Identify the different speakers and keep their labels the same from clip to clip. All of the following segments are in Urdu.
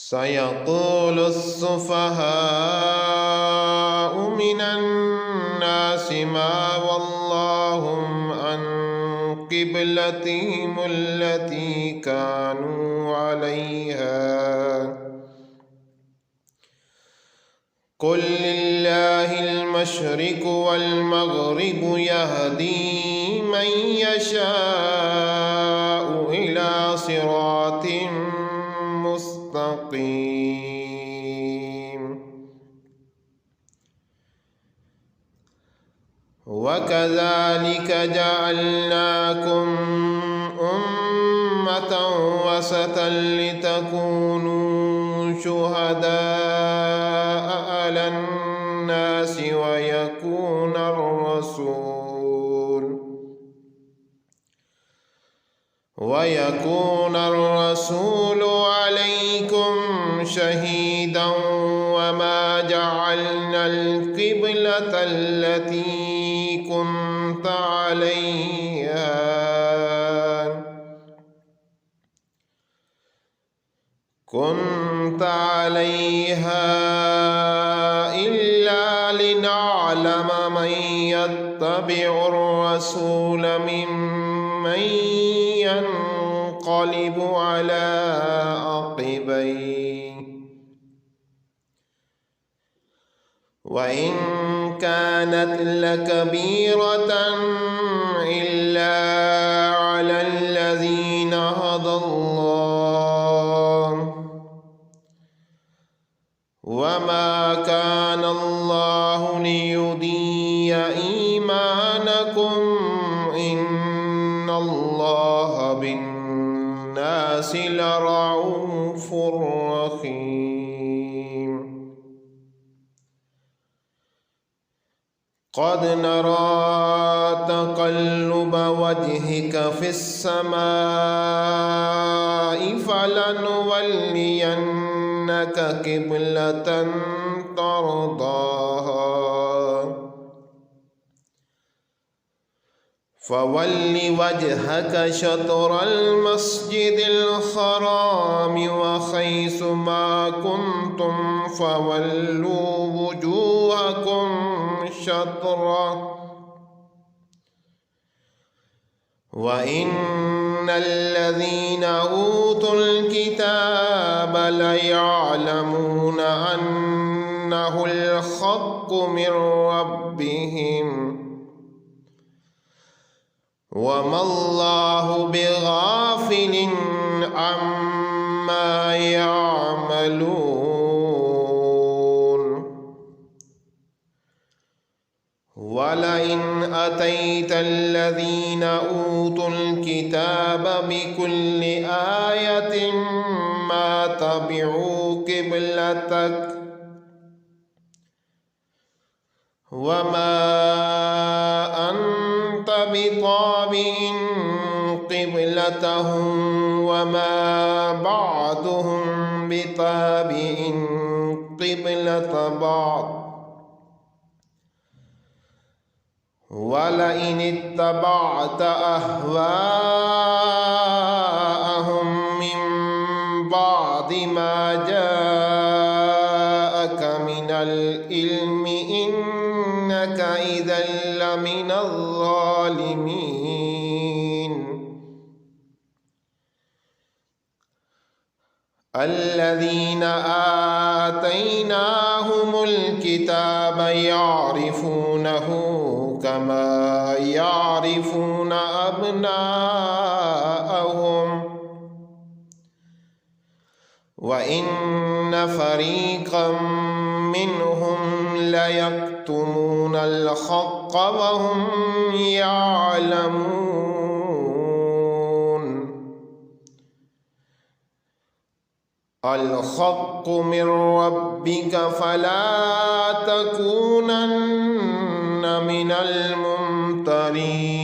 Speaker 1: سيقول السفهاء من الناس ما ولاهم عن قبلتهم التي كانوا عليها قل لله المشرق والمغرب يهدي من يشاء إلى صراط مستقيم. وكذلك جعلناكم أمة وسطا لتكونوا شهداء على الناس ويكون الرسول عليكم شهيدا وما جعلنا القبلة التي كنت عليها إلا لنعلم من يتبع الرسول ممن ينقلب على عقبيه وإن كانت لكبيرة إلا على الذين هدى الله وما كان الله ليضيع إيمانكم إن الله بالناس لرءوف رحيم. قد نرى تقلب وجهك في السماء فلنولينك قبلة ترضاها فول وجهك شطر المسجد الحرام وحيث ما كنتم فولوا وجوهكم شطره وإن الذين أوتوا الكتاب ليعلمون أنه الحق من ربهم وما الله بغافل عما يعملون. ولئن أتيت الذين أوتوا الكتاب بكل آية ما تبعوا قبلتك وما أنت بطابع قبلتهم وما بعضهم بطابع قبلة بعض ولئن اتبعت أهواءهم من بعد ما جاءك من العلم إنك إذا لمن الظالمين. الذين آتيناهم الكتاب يعرفونه كما يعرفون أبناءهم وإن فريقا منهم ليكتمون الحق وهم يعلمون. الحق من ربك فلا تكونن من الممترين.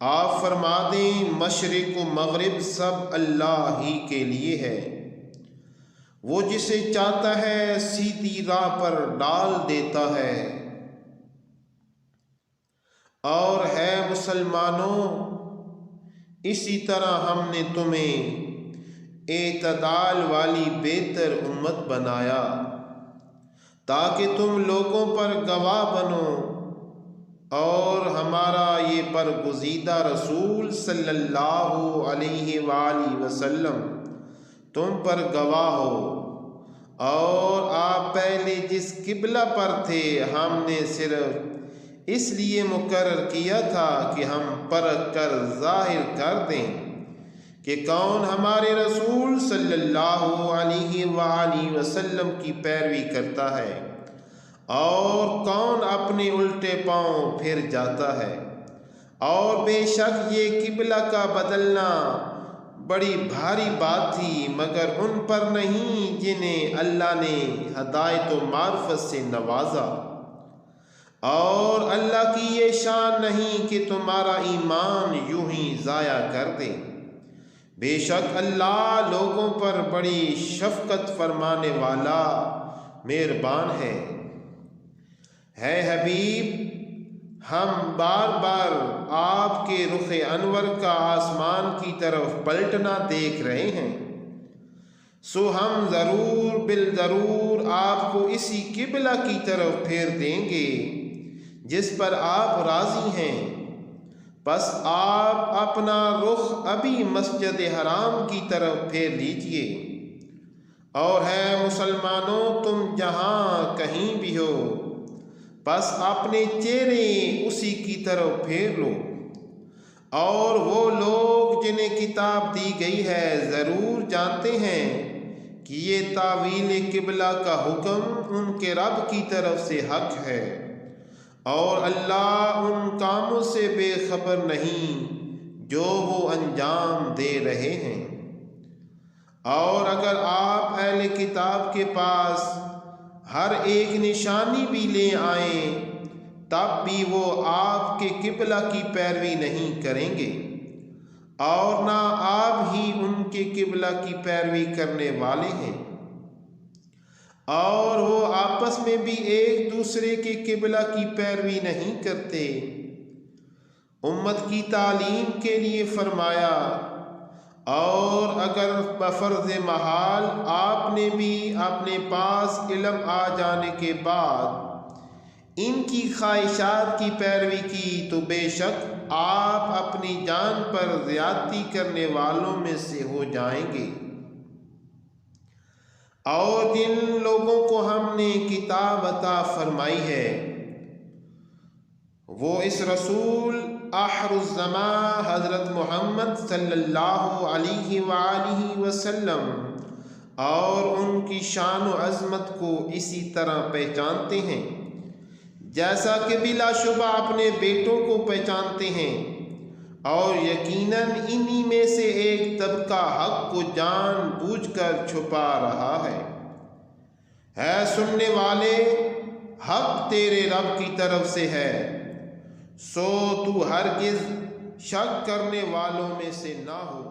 Speaker 1: آپ فرما دیں مشرق و مغرب سب اللہ ہی کے لیے ہے، وہ جسے چاہتا ہے سیدھی راہ پر ڈال دیتا ہے۔ اور ہے مسلمانوں، اسی طرح ہم نے تمہیں اعتدال والی بہتر امت بنایا تاکہ تم لوگوں پر گواہ بنو، اور ہمارا یہ برگزیدہ رسول صلی اللہ علیہ وآلہ وسلم تم پر گواہ ہو۔ اور آپ پہلے جس قبلہ پر تھے ہم نے صرف اس لیے مقرر کیا تھا کہ ہم پرکھ کر ظاہر کر دیں کہ کون ہمارے رسول صلی اللہ علیہ وآلہ وسلم کی پیروی کرتا ہے اور کون اپنے الٹے پاؤں پھر جاتا ہے۔ اور بے شک یہ قبلہ کا بدلنا بڑی بھاری بات تھی، مگر ان پر نہیں جنہیں اللہ نے ہدایت و معرفت سے نوازا۔ اور اللہ کی یہ شان نہیں کہ تمہارا ایمان یوں ہی ضائع کر دے، بے شک اللہ لوگوں پر بڑی شفقت فرمانے والا مہربان ہے۔ حبیب، ہم بار بار آپ کے رخ انور کا آسمان کی طرف پلٹنا دیکھ رہے ہیں، سو ہم ضرور بالضرور آپ کو اسی قبلہ کی طرف پھیر دیں گے جس پر آپ راضی ہیں۔ بس آپ اپنا رخ ابھی مسجد حرام کی طرف پھیر لیجئے، اور ہے مسلمانوں تم جہاں کہیں بھی ہو بس اپنے چہرے اسی کی طرف پھیر لو۔ اور وہ لوگ جنہیں کتاب دی گئی ہے ضرور جانتے ہیں کہ یہ تعویل قبلہ کا حکم ان کے رب کی طرف سے حق ہے، اور اللہ ان کاموں سے بے خبر نہیں جو وہ انجام دے رہے ہیں۔ اور اگر آپ اہل کتاب کے پاس ہر ایک نشانی بھی لے آئیں تب بھی وہ آپ کے قبلہ کی پیروی نہیں کریں گے، اور نہ آپ ہی ان کے قبلہ کی پیروی کرنے والے ہیں، اور وہ آپس میں بھی ایک دوسرے کے قبلہ کی پیروی نہیں کرتے۔ امت کی تعلیم کے لیے فرمایا، اور اگر بفرض محال آپ نے بھی اپنے پاس علم آ جانے کے بعد ان کی خواہشات کی پیروی کی تو بے شک آپ اپنی جان پر زیادتی کرنے والوں میں سے ہو جائیں گے۔ اور جن لوگوں کو ہم نے کتاب عطا فرمائی ہے وہ اس رسول آخر الزمان حضرت محمد صلی اللہ علیہ وآلہ وسلم اور ان کی شان و عظمت کو اسی طرح پہچانتے ہیں جیسا کہ بلا شبہ اپنے بیٹوں کو پہچانتے ہیں، اور یقیناً انہی میں سے ایک طبقہ حق کو جان بوجھ کر چھپا رہا ہے۔ سننے والے، حق تیرے رب کی طرف سے ہے، سو تو ہرگز شک کرنے والوں میں سے نہ ہو۔